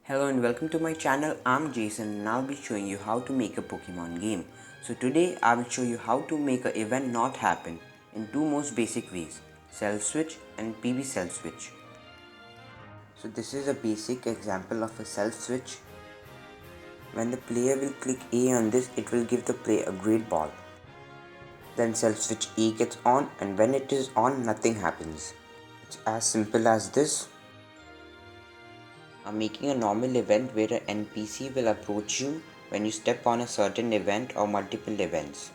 Hello and welcome to my channel. I'm Jason and I'll be showing you how to make a Pokemon game. So today I will show you how to make an event not happen in two most basic ways, Self Switch and PB Self Switch. So this is a basic example of a Self Switch. When the player will click A on this, it will give the player a great ball. Then Self Switch A gets on, and when it is on, nothing happens. It's as simple as this. I'm making a normal event where an NPC will approach you when you step on a certain event or multiple events.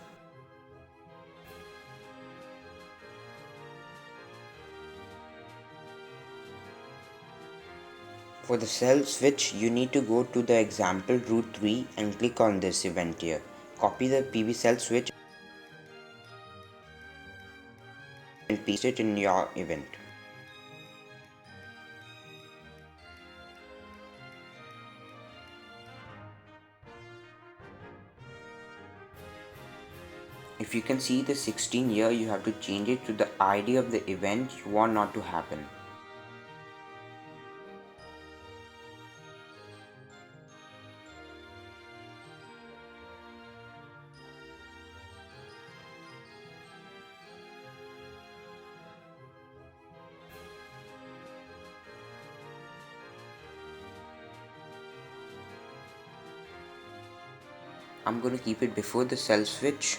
For the Self Switch, you need to go to the example route 3 and click on this event here. Copy the PB Self Switch and paste it in your event. If you can see the 16 here, you have to change it to the ID of the event you want not to happen. I'm going to keep it before the Self Switch.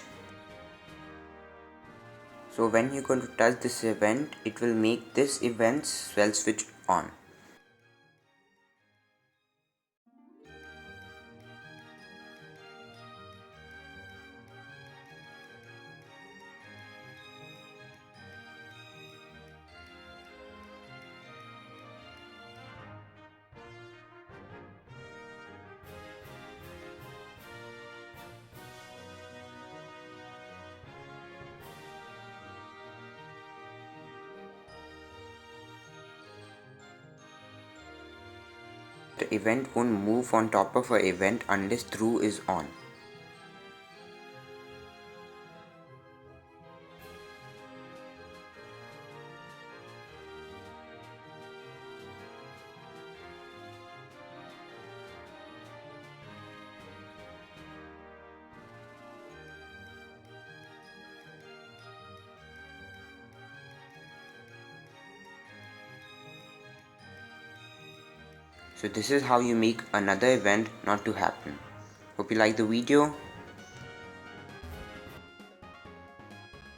So when you're going to touch this event, it will make this event's Self Switch on. The event won't move on top of an event unless through is on. So this is how you make another event not to happen. Hope you like the video.